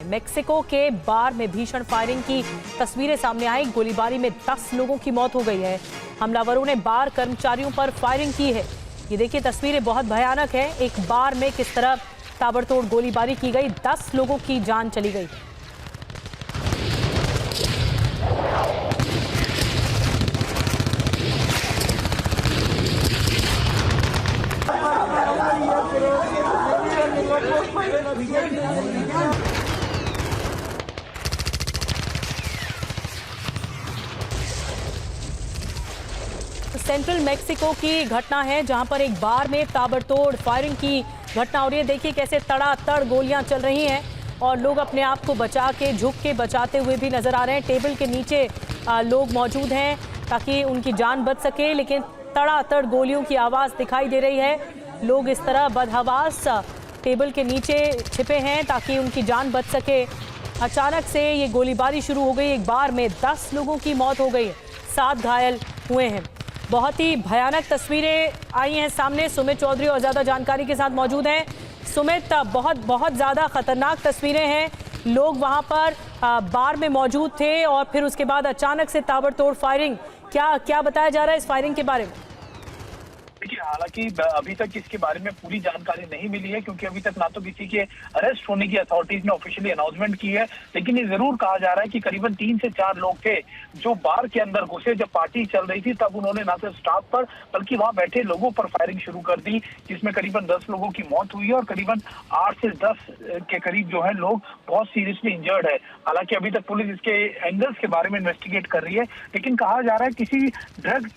Mexico के बार में भीषण फायरिंग की तस्वीरें सामने आई। गोलीबारी में 10 लोगों की मौत हो गई है। हमलावरों ने बार कर्मचारियों पर फायरिंग की है। ये देखिए तस्वीरें बहुत भयानक है। एक बार में किस तरह ताबड़तोड़ गोलीबारी की गई, 10 लोगों की जान चली गई। सेंट्रल मेक्सिको की घटना है जहां पर एक बार में ताबड़तोड़ फायरिंग की घटना हो रही है। देखिए कैसे तड़ातड़ गोलियां चल रही हैं और लोग अपने आप को बचा के झुक के बचाते हुए भी नजर आ रहे हैं। टेबल के नीचे लोग मौजूद हैं ताकि उनकी जान बच सके, लेकिन तड़ातड़ गोलियों की आवाज़ दिखाई दे रही है। लोग इस तरह बदहवास टेबल के नीचे छिपे हैं ताकि उनकी जान बच सके। अचानक से ये गोलीबारी शुरू हो गई। एक बार में 10 लोगों की मौत हो गई, 7 घायल हुए हैं। बहुत ही भयानक तस्वीरें आई हैं सामने। सुमित चौधरी और ज़्यादा जानकारी के साथ मौजूद हैं। सुमित, बहुत ज़्यादा खतरनाक तस्वीरें हैं। लोग वहां पर बार में मौजूद थे और फिर उसके बाद अचानक से ताबड़तोड़ फायरिंग। क्या बताया जा रहा है इस फायरिंग के बारे में? देखिए, हालांकि अभी तक इसके बारे में पूरी जानकारी नहीं मिली है, क्योंकि अभी तक ना तो किसी के अरेस्ट होने की अथॉरिटीज ने ऑफिशियली अनाउंसमेंट की है। लेकिन ये जरूर कहा जा रहा है कि करीबन 3 से 4 लोग थे जो बार के अंदर घुसे। जब पार्टी चल रही थी तब उन्होंने ना सिर्फ स्टाफ पर बल्कि वहां बैठे लोगों पर फायरिंग शुरू कर दी, जिसमें करीबन 10 लोगों की मौत हुई है और करीबन 8 से 10 के करीब जो है लोग बहुत सीरियसली इंजर्ड है। हालांकि अभी तक पुलिस इसके एंगल्स के बारे में इन्वेस्टिगेट कर रही है, लेकिन कहा जा रहा है किसी ड्रग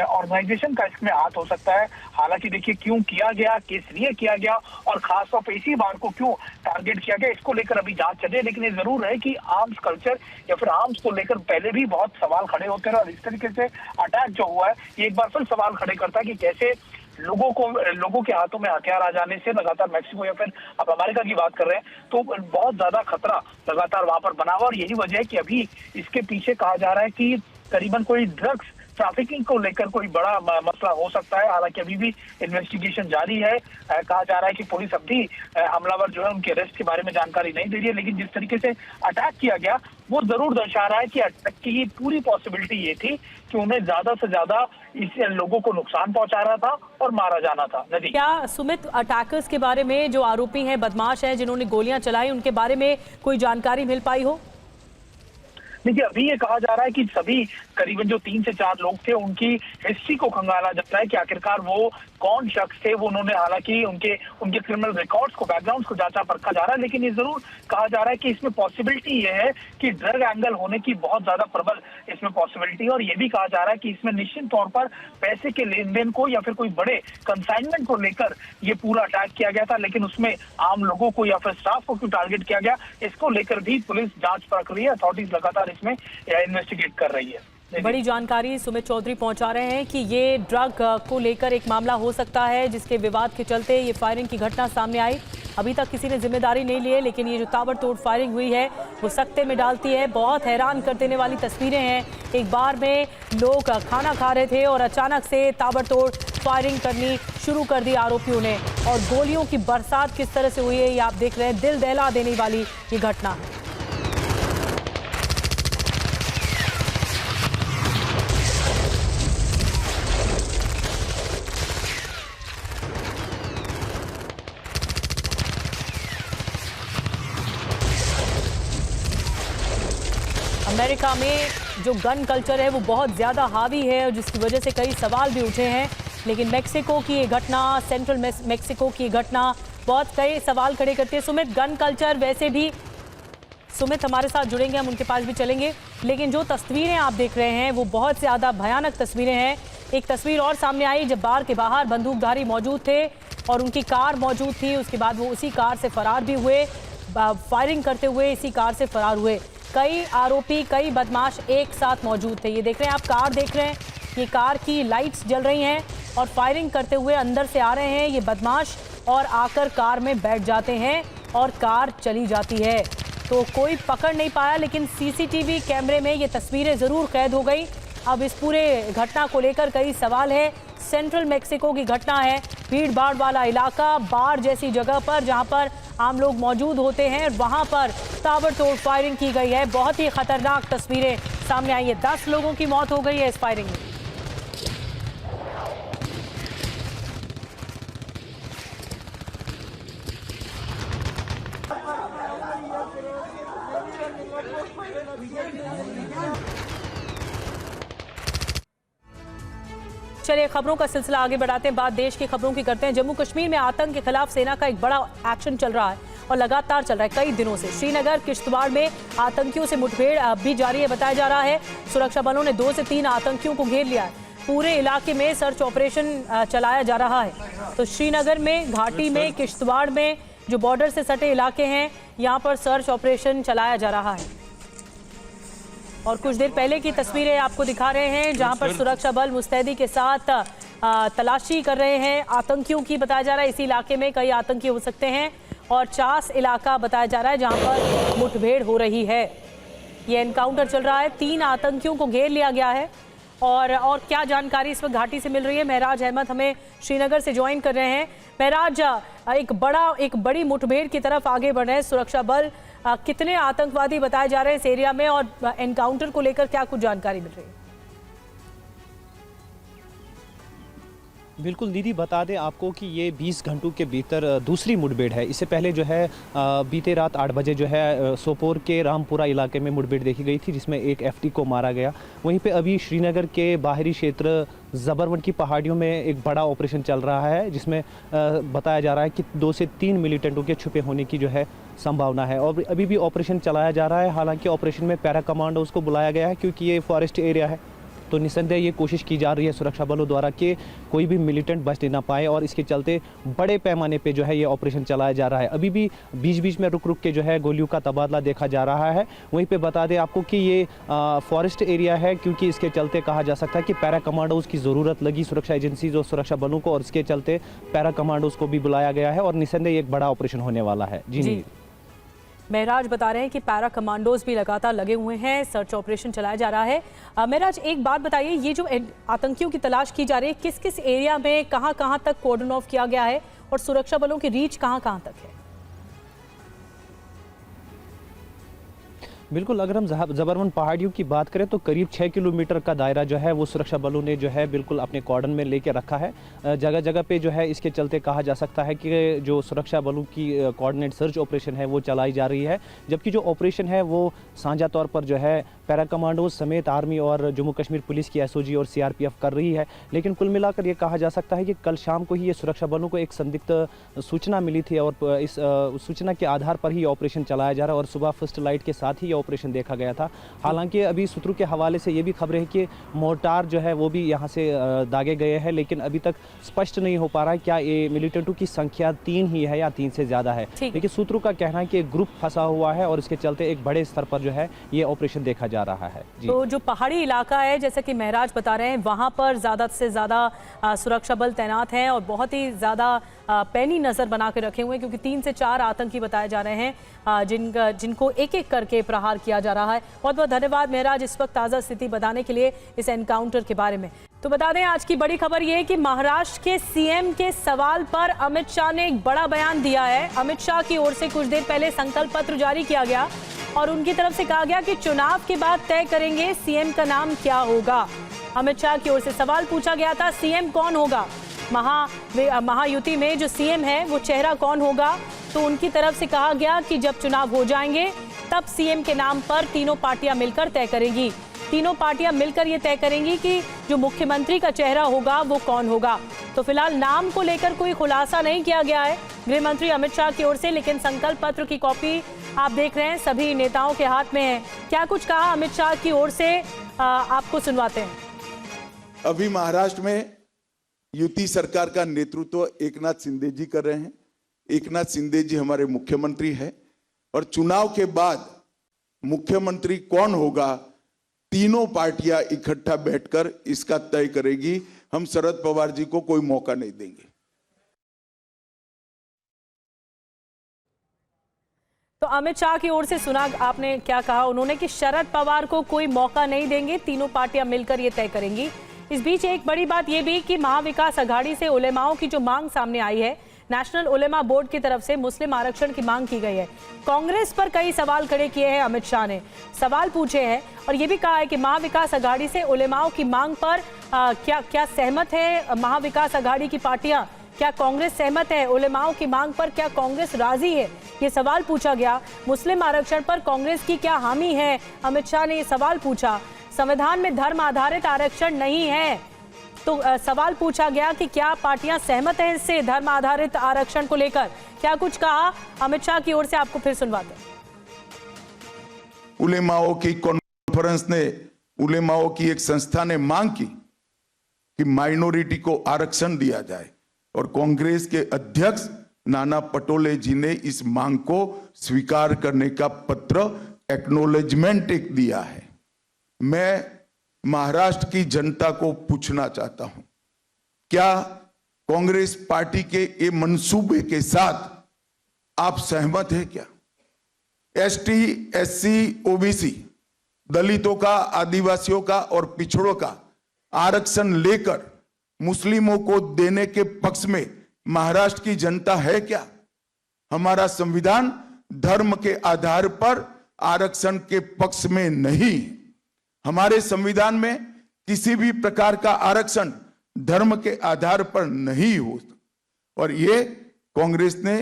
ऑर्गेनाइजेशन का इसमें हाथ हो सकता है। हालांकि देखिए क्यों किया गया, किस लिए किया गया और खासतौर पर इसी बार को क्यों टारगेट किया गया, इसको लेकर अभी जांच चल रही है। लेकिन ये जरूर है कि आर्म्स कल्चर या फिर आर्म्स को लेकर पहले भी बहुत सवाल खड़े होते हैं और इस तरीके से अटैक जो हुआ है ये एक बार फिर सवाल खड़े करता है कि कैसे लोगों के हाथों में हथियार आ जाने से लगातार मैक्सिको या फिर अब अमेरिका की बात कर रहे हैं तो बहुत ज्यादा खतरा लगातार वहां पर बना हुआ। और यही वजह है कि अभी इसके पीछे कहा जा रहा है कि करीबन कोई ड्रग्स ट्रैफिकिंग को लेकर कोई बड़ा मसला हो सकता है। हालांकि अभी भी इन्वेस्टिगेशन जारी है। कहा जा रहा है कि पुलिस अब भी हमलावर जो है उनके अरेस्ट के बारे में जानकारी नहीं दे रही है, लेकिन जिस तरीके से अटैक किया गया वो जरूर दर्शा रहा है कि अटैक की पूरी पॉसिबिलिटी ये थी कि उन्हें ज्यादा से ज्यादा इस लोगों को नुकसान पहुंचा रहा था और मारा जाना था। नदी क्या सुमित, अटैकर्स के बारे में जो आरोपी हैं, बदमाश हैं जिन्होंने गोलियां चलाई, उनके बारे में कोई जानकारी मिल पाई हो? देखिए, अभी ये कहा जा रहा है कि सभी करीबन जो 3 से 4 लोग थे उनकी हिस्ट्री को खंगाला जाता है कि आखिरकार वो कौन शख्स थे। वो उन्होंने हालांकि उनके क्रिमिनल रिकॉर्ड्स को, बैकग्राउंड को जांचा परखा जा रहा है। लेकिन ये जरूर कहा जा रहा है कि इसमें पॉसिबिलिटी ये है कि ड्रग एंगल होने की बहुत ज्यादा प्रबल इसमें पॉसिबिलिटी है। और ये भी कहा जा रहा है कि इसमें निश्चित तौर पर पैसे के लेन देन को या फिर कोई बड़े कंसाइनमेंट को लेकर ये पूरा अटैक किया गया था। लेकिन उसमें आम लोगों को या फिर स्टाफ को क्यों टारगेट किया गया, इसको लेकर भी पुलिस जांच परख रही है। अथॉरिटीज लगातार इसमें इन्वेस्टिगेट कर रही है। बड़ी जानकारी सुमित चौधरी पहुंचा रहे हैं कि ये ड्रग को लेकर एक मामला हो सकता है जिसके विवाद के चलते ये फायरिंग की घटना सामने आई। अभी तक किसी ने जिम्मेदारी नहीं ली है, लेकिन ये जो ताबड़तोड़ फायरिंग हुई है वो सकते में डालती है। बहुत हैरान कर देने वाली तस्वीरें हैं। एक बार में लोग खाना खा रहे थे और अचानक से ताबड़तोड़ फायरिंग करनी शुरू कर दी आरोपियों ने और गोलियों की बरसात किस तरह से हुई है ये आप देख रहे हैं। दिल दहला देने वाली ये घटना है। अमेरिका में जो गन कल्चर है वो बहुत ज़्यादा हावी है और जिसकी वजह से कई सवाल भी उठे हैं। लेकिन मेक्सिको की ये घटना, सेंट्रल मेक्सिको की घटना बहुत कई सवाल खड़े करती है। सुमित, गन कल्चर वैसे भी, सुमित हमारे साथ जुड़ेंगे, हम उनके पास भी चलेंगे। लेकिन जो तस्वीरें आप देख रहे हैं वो बहुत ज़्यादा भयानक तस्वीरें हैं। एक तस्वीर और सामने आई जब बार के बाहर बंदूकधारी मौजूद थे और उनकी कार मौजूद थी। उसके बाद वो उसी कार से फरार भी हुए, फायरिंग करते हुए इसी कार से फरार हुए। कई आरोपी, कई बदमाश एक साथ मौजूद थे। ये देख रहे हैं आप, कार देख रहे हैं, ये कार की लाइट्स जल रही हैं और फायरिंग करते हुए अंदर से आ रहे हैं ये बदमाश और आकर कार में बैठ जाते हैं और कार चली जाती है। तो कोई पकड़ नहीं पाया, लेकिन सीसीटीवी कैमरे में ये तस्वीरें ज़रूर कैद हो गई। अब इस पूरे घटना को लेकर कई सवाल है सेंट्रल मेक्सिको की घटना है। भीड़ भाड़ वाला इलाका, बार जैसी जगह पर जहां पर आम लोग मौजूद होते हैं, वहां पर ताबड़तोड़ फायरिंग की गई है। बहुत ही खतरनाक तस्वीरें सामने आई है। 10 लोगों की मौत हो गई है इस फायरिंग में। चलिए खबरों का सिलसिला आगे बढ़ाते हैं, बात देश की खबरों की करते हैं। जम्मू कश्मीर में आतंक के खिलाफ सेना का एक बड़ा एक्शन चल रहा है और लगातार चल रहा है कई दिनों से। श्रीनगर किश्तवाड़ में आतंकियों से मुठभेड़ अब भी जारी है बताया जा रहा है। सुरक्षा बलों ने 2 से 3 आतंकियों को घेर लिया है। पूरे इलाके में सर्च ऑपरेशन चलाया जा रहा है। तो श्रीनगर में, घाटी में, किश्तवाड़ में जो बॉर्डर से सटे इलाके हैं, यहाँ पर सर्च ऑपरेशन चलाया जा रहा है। और कुछ देर पहले की तस्वीरें आपको दिखा रहे हैं जहां पर सुरक्षा बल मुस्तैदी के साथ तलाशी कर रहे हैं आतंकियों की। बताया जा रहा है इसी इलाके में कई आतंकी हो सकते हैं और चास इलाका बताया जा रहा है जहां पर मुठभेड़ हो रही है। ये एनकाउंटर चल रहा है, 3 आतंकियों को घेर लिया गया है। और क्या जानकारी इस वक्त घाटी से मिल रही है, महराज अहमद हमें श्रीनगर से ज्वाइन कर रहे हैं। महराज, एक बड़ी मुठभेड़ की तरफ आगे बढ़ रहे हैं सुरक्षा बल। कितने आतंकवादी बताए जा रहे हैं इस एरिया में और एनकाउंटर को लेकर क्या कुछ जानकारी मिल रही है? बिल्कुल दीदी, बता दें आपको कि ये 20 घंटों के भीतर दूसरी मुठभेड़ है। इससे पहले जो है बीते रात 8 बजे जो है सोपोर के रामपुरा इलाके में मुठभेड़ देखी गई थी जिसमें एक एफटी को मारा गया। वहीं पे अभी श्रीनगर के बाहरी क्षेत्र ज़बरवन की पहाड़ियों में एक बड़ा ऑपरेशन चल रहा है जिसमें बताया जा रहा है कि 2 से 3 मिलिटेंटों के छुपे होने की जो है संभावना है। और अभी भी ऑपरेशन चलाया जा रहा है। हालांकि ऑपरेशन में पैरा कमांडोज को बुलाया गया है क्योंकि ये फॉरेस्ट एरिया है, तो निस्संदेह ये कोशिश की जा रही है सुरक्षा बलों द्वारा कि कोई भी मिलिटेंट बच ना पाए और इसके चलते बड़े पैमाने पे जो है ये ऑपरेशन चलाया जा रहा है। अभी भी बीच बीच में रुक रुक के जो है गोलियों का तबादला देखा जा रहा है। वहीं पे बता दें आपको कि ये फॉरेस्ट एरिया है क्योंकि इसके चलते कहा जा सकता है कि पैरा कमांडोज की ज़रूरत लगी सुरक्षा एजेंसीज और सुरक्षा बलों को और इसके चलते पैरा कमांडोज को भी बुलाया गया है और निस्संदेह एक बड़ा ऑपरेशन होने वाला है। जी। महराज बता रहे हैं कि पैरा कमांडोज भी लगातार लगे हुए हैं, सर्च ऑपरेशन चलाया जा रहा है। महराज, एक बात बताइए, ये जो आतंकियों की तलाश की जा रही है किस किस एरिया में, कहां कहां तक कॉर्डन ऑफ किया गया है और सुरक्षा बलों की रीच कहां कहां तक है? बिल्कुल, अगर हम ज़बरवन पहाड़ियों की बात करें तो करीब 6 किलोमीटर का दायरा जो है वो सुरक्षा बलों ने जो है बिल्कुल अपने कॉर्डन में लेके रखा है। जगह जगह पे जो है इसके चलते कहा जा सकता है कि जो सुरक्षा बलों की कोऑर्डिनेट सर्च ऑपरेशन है वो चलाई जा रही है, जबकि जो ऑपरेशन है वो साझा तौर पर जो है पैरा कमांडोज समेत आर्मी और जम्मू कश्मीर पुलिस की एसओजी और सीआरपीएफ कर रही है। लेकिन कुल मिलाकर ये कहा जा सकता है कि कल शाम को ही ये सुरक्षा बलों को एक संदिग्ध सूचना मिली थी और इस सूचना के आधार पर ही ऑपरेशन चलाया जा रहा है और सुबह फर्स्ट लाइट के साथ ही ऑपरेशन देखा गया था। हालांकि अभी सूत्रों के हवाले से ये भी खबरें हैं कि मोर्टार जो है वो भी यहाँ से दागे गए हैं, लेकिन अभी तक स्पष्ट नहीं हो पा रहा है क्या ये मिलिटेंटों की संख्या 3 ही है या 3 से ज़्यादा है। लेकिन सूत्रों का कहना है कि एक ग्रुप फंसा हुआ है और इसके चलते एक बड़े स्तर पर जो है ये ऑपरेशन देखा जा रहा है। तो जो पहाड़ी इलाका है, जैसा कि महराज बता रहे हैं, वहाँ पर ज़्यादा से ज़्यादा सुरक्षा बल तैनात हैं और बहुत ही ज़्यादा पैनी नज़र बना के रखे हुए हैं क्योंकि 3 से 4 आतंकी बताए जा रहे हैं जिनको एक एक करके प्रहार किया जा रहा है। बहुत बहुत धन्यवाद महराज इस वक्त ताज़ा स्थिति बताने के लिए इस एनकाउंटर के बारे में। तो बता दें आज की बड़ी खबर ये है कि महाराष्ट्र के सीएम के सवाल पर अमित शाह ने एक बड़ा बयान दिया है। अमित शाह की ओर से कुछ देर पहले संकल्प पत्र जारी किया गया और उनकी तरफ से कहा गया कि चुनाव के बाद तय करेंगे सीएम का नाम क्या होगा। अमित शाह की ओर से सवाल पूछा गया था, सीएम कौन होगा, महायुति में जो सीएम है वो चेहरा कौन होगा। तो उनकी तरफ से कहा गया कि जब चुनाव हो जाएंगे तब सीएम के नाम पर तीनों पार्टियां मिलकर तय करेंगी। तीनों पार्टियां मिलकर ये तय करेंगी कि जो मुख्यमंत्री का चेहरा होगा वो कौन होगा। तो फिलहाल नाम को लेकर कोई खुलासा नहीं किया गया है गृह मंत्री अमित शाह की ओर से, लेकिन संकल्प पत्र की कॉपी आप देख रहे हैं सभी नेताओं के हाथ में है। क्या कुछ कहा अमित शाह की ओर से, आपको सुनवाते हैं। अभी महाराष्ट्र में युति सरकार का नेतृत्व एकनाथ शिंदे जी कर रहे हैं। एकनाथ शिंदे जी हमारे मुख्यमंत्री है और चुनाव के बाद मुख्यमंत्री कौन होगा तीनों पार्टियां इकट्ठा बैठकर इसका तय करेगी। हम शरद पवार जी को कोई मौका नहीं देंगे। तो अमित शाह की ओर से सुना आपने क्या कहा उन्होंने कि शरद पवार को कोई मौका नहीं देंगे, तीनों पार्टियां मिलकर ये तय करेंगी। इस बीच एक बड़ी बात यह भी कि महाविकास अघाड़ी से उलेमाओं की जो मांग सामने आई है, नेशनल उलेमा बोर्ड की तरफ से मुस्लिम आरक्षण की मांग की गई है। कांग्रेस पर कई सवाल खड़े किए हैं। अमित शाह ने सवाल पूछे हैं और ये भी कहा है कि महाविकास अघाड़ी से उलेमाओं की मांग पर क्या सहमत है महाविकास अघाड़ी की पार्टियां? क्या कांग्रेस सहमत है उलेमाओं की मांग पर? क्या कांग्रेस राजी है? ये सवाल पूछा गया। मुस्लिम आरक्षण पर कांग्रेस की क्या हामी है? अमित शाह ने ये सवाल पूछा। संविधान में धर्म आधारित आरक्षण नहीं है, तो सवाल पूछा गया कि क्या पार्टियां सहमत हैं इससे, धर्म आधारित आरक्षण को लेकर? क्या कुछ कहा अमित शाह की ओर से, आपको फिर सुनवाते हैं। उलेमाओं की कॉन्फ्रेंस ने, उलेमाओं की एक संस्था ने मांग की कि माइनॉरिटी को आरक्षण दिया जाए और कांग्रेस के अध्यक्ष नाना पटोले जी ने इस मांग को स्वीकार करने का पत्र, एक्नॉलेजमेंट एक दिया है। मैं महाराष्ट्र की जनता को पूछना चाहता हूं, क्या कांग्रेस पार्टी के ये मंसूबे के साथ आप सहमत हैं क्या? एसटी, एससी, ओबीसी, दलितों का, आदिवासियों का और पिछड़ों का आरक्षण लेकर मुस्लिमों को देने के पक्ष में महाराष्ट्र की जनता है क्या? हमारा संविधान धर्म के आधार पर आरक्षण के पक्ष में नहीं। हमारे संविधान में किसी भी प्रकार का आरक्षण धर्म के आधार पर नहीं हो। और ये कांग्रेस ने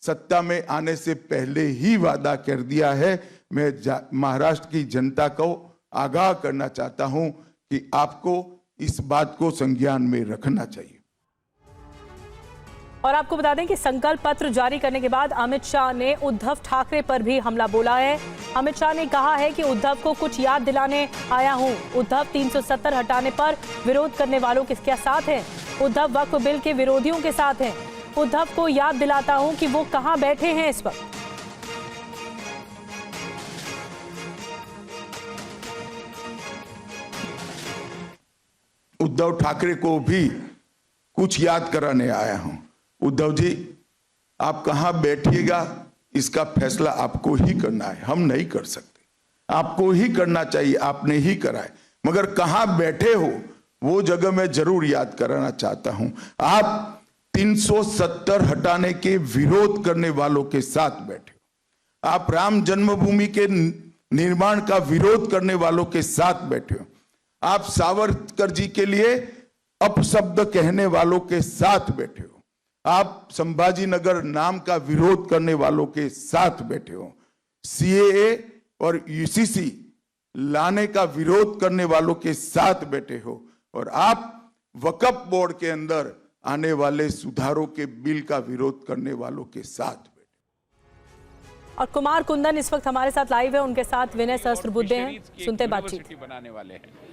सत्ता में आने से पहले ही वादा कर दिया है। मैं महाराष्ट्र की जनता को आगाह करना चाहता हूं कि आपको इस बात को संज्ञान में रखना चाहिए। और आपको बता दें कि संकल्प पत्र जारी करने के बाद अमित शाह ने उद्धव ठाकरे पर भी हमला बोला है। अमित शाह ने कहा है कि उद्धव को कुछ याद दिलाने आया हूं। उद्धव 370 हटाने पर विरोध करने वालों के साथ हैं। उद्धव वक्फ बिल के विरोधियों के साथ हैं। उद्धव को याद दिलाता हूं कि वो कहां बैठे हैं इस वक्त। उद्धव ठाकरे को भी कुछ याद कराने आया हूं। उद्धव जी, आप कहां बैठिएगा इसका फैसला आपको ही करना है, हम नहीं कर सकते। आपको ही करना चाहिए, आपने ही करा है, मगर कहां बैठे हो वो जगह मैं जरूर याद कराना चाहता हूं। आप 370 हटाने के विरोध करने वालों के साथ बैठे हो। आप राम जन्मभूमि के निर्माण का विरोध करने वालों के साथ बैठे हो। आप सावरकर जी के लिए अपशब्द कहने वालों के साथ बैठे हो। आप संभाजी नगर नाम का विरोध करने वालों के साथ बैठे हो। सीएए और यूसीसी लाने का विरोध करने वालों के साथ बैठे हो। और आप वक्फ बोर्ड के अंदर आने वाले सुधारों के बिल का विरोध करने वालों के साथ बैठे। और कुमार कुंदन इस वक्त हमारे साथ लाइव है, उनके साथ विनय सहस्त्रबुद्धे हैं। सुनते बातचीत। बनाने वाले हैं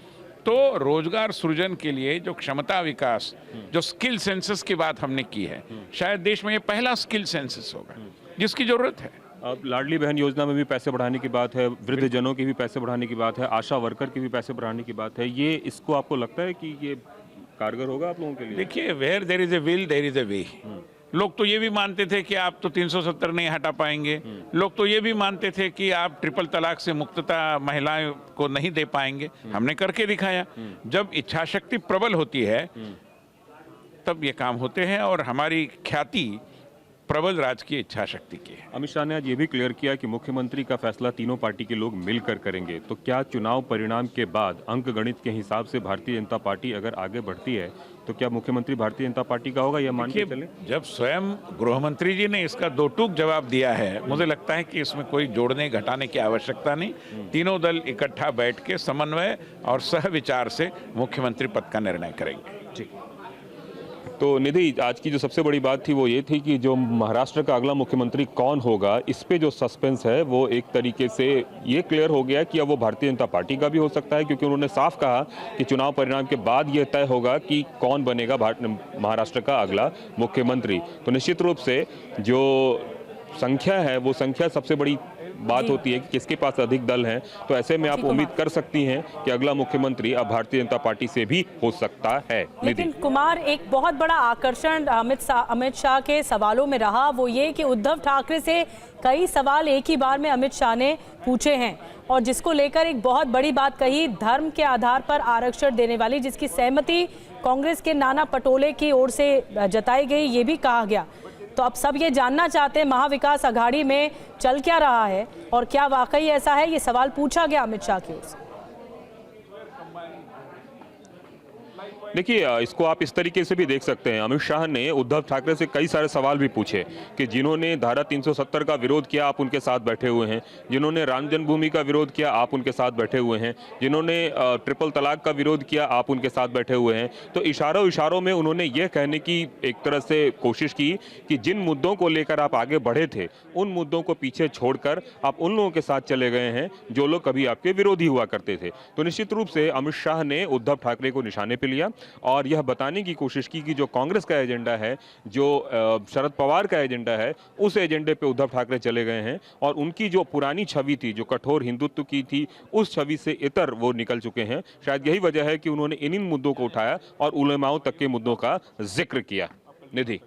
तो रोजगार सृजन के लिए जो क्षमता विकास, जो स्किल सेंसस की बात हमने की है, शायद देश में ये पहला स्किल सेंसस होगा जिसकी जरूरत है। अब लाडली बहन योजना में भी पैसे बढ़ाने की बात है, वृद्ध जनों की भी पैसे बढ़ाने की बात है, आशा वर्कर की भी पैसे बढ़ाने की बात है। ये इसको आपको लगता है कि ये कारगर होगा आप लोगों के लिए? देखिए, where there is a will there is a way. लोग तो ये भी मानते थे कि आप तो 370 नहीं हटा पाएंगे। लोग तो ये भी मानते थे कि आप ट्रिपल तलाक से मुक्तता महिलाओं को नहीं दे पाएंगे। हमने करके दिखाया। जब इच्छा शक्ति प्रबल होती है तब ये काम होते हैं और हमारी ख्याति प्रबल राजकीय इच्छा शक्ति की है। अमित शाह ने आज ये भी क्लियर किया कि मुख्यमंत्री का फैसला तीनों पार्टी के लोग मिलकर करेंगे। तो क्या चुनाव परिणाम के बाद अंक गणित के हिसाब से भारतीय जनता पार्टी अगर आगे बढ़ती है तो क्या मुख्यमंत्री भारतीय जनता पार्टी का होगा, यह मान के चले? जब स्वयं गृह मंत्री जी ने इसका दो टूक जवाब दिया है, मुझे लगता है कि इसमें कोई जोड़ने घटाने की आवश्यकता नहीं। तीनों दल इकट्ठा बैठ के समन्वय और सह विचार से मुख्यमंत्री पद का निर्णय करेंगे। ठीक। तो निधि, आज की जो सबसे बड़ी बात थी वो ये थी कि जो महाराष्ट्र का अगला मुख्यमंत्री कौन होगा, इस पे जो सस्पेंस है वो एक तरीके से ये क्लियर हो गया कि अब वो भारतीय जनता पार्टी का भी हो सकता है, क्योंकि उन्होंने साफ कहा कि चुनाव परिणाम के बाद ये तय होगा कि कौन बनेगा महाराष्ट्र का अगला मुख्यमंत्री। तो निश्चित रूप से जो संख्या है वो संख्या सबसे बड़ी बात होती है कि किसके पास अधिक दल हैं, तो ऐसे में आप उम्मीद कर सकती हैं कि अगला मुख्यमंत्री अब भारतीय जनता पार्टी से भी हो सकता है। लेकिन कुमार, एक बहुत बड़ा आकर्षण अमित शाह के सवालों में रहा वो ये कि उद्धव ठाकरे से कई सवाल एक ही बार में अमित शाह ने पूछे हैं और जिसको लेकर एक बहुत बड़ी बात कही, धर्म के आधार पर आरक्षण देने वाली, जिसकी सहमति कांग्रेस के नाना पटोले की ओर से जताई गई, ये भी कहा गया। तो अब सब ये जानना चाहते हैं महाविकास अघाड़ी में चल क्या रहा है और क्या वाकई ऐसा है, ये सवाल पूछा गया अमित शाह की ओर से। देखिए, इसको आप इस तरीके से भी देख सकते हैं। अमित शाह ने उद्धव ठाकरे से कई सारे सवाल भी पूछे कि जिन्होंने धारा 370 का विरोध किया आप उनके साथ बैठे हुए हैं, जिन्होंने राम जन्मभूमि का विरोध किया आप उनके साथ बैठे हुए हैं, जिन्होंने ट्रिपल तलाक का विरोध किया आप उनके साथ बैठे हुए हैं। तो इशारों में उन्होंने ये कहने की एक तरह से कोशिश की कि जिन मुद्दों को लेकर आप आगे बढ़े थे उन मुद्दों को पीछे छोड़कर आप उन लोगों के साथ चले गए हैं जो लोग कभी आपके विरोधी हुआ करते थे। तो निश्चित रूप से अमित शाह ने उद्धव ठाकरे को निशाने पर लिया और यह बताने की कोशिश की कि जो कांग्रेस का एजेंडा है, जो शरद पवार का एजेंडा है, उस एजेंडे पे उद्धव ठाकरे चले गए हैं और उनकी जो पुरानी छवि थी, जो कठोर हिंदुत्व की थी, उस छवि से इतर वो निकल चुके हैं। शायद यही वजह है कि उन्होंने इन मुद्दों को उठाया और उलेमाओं तक के मुद्दों का जिक्र किया। निधि,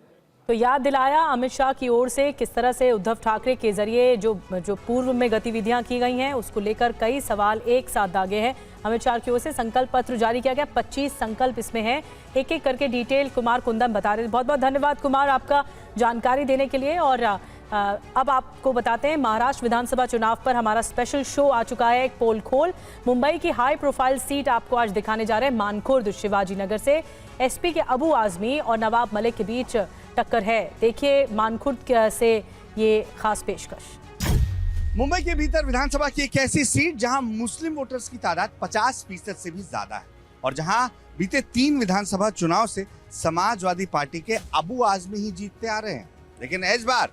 तो याद दिलाया अमित शाह की ओर से किस तरह से उद्धव ठाकरे के जरिए जो पूर्व में गतिविधियां की गई हैं उसको लेकर कई सवाल एक साथ दागे हैं। अमित शाह की ओर से संकल्प पत्र जारी किया गया, 25 संकल्प इसमें हैं, एक एक करके डिटेल कुमार कुंदन बता रहे थे। बहुत बहुत धन्यवाद कुमार आपका जानकारी देने के लिए। और अब आपको बताते हैं महाराष्ट्र विधानसभा चुनाव पर हमारा स्पेशल शो आ चुका है, एक पोल खोल। मुंबई की हाई प्रोफाइल सीट आपको आज दिखाने जा रहे हैं। मानखुर्द शिवाजी नगर से एसपी के अबू आजमी और नवाब मलिक के बीच टक्कर है। देखिए मानखुर्द से ये खास पेशकश। मुंबई के भीतर विधानसभा की एक ऐसी सीट जहां मुस्लिम वोटर्स की तादाद 50% से भी ज्यादा है और जहां बीते 3 विधानसभा चुनाव से समाजवादी पार्टी के अबू आजमी ही जीतते आ रहे हैं। लेकिन इस बार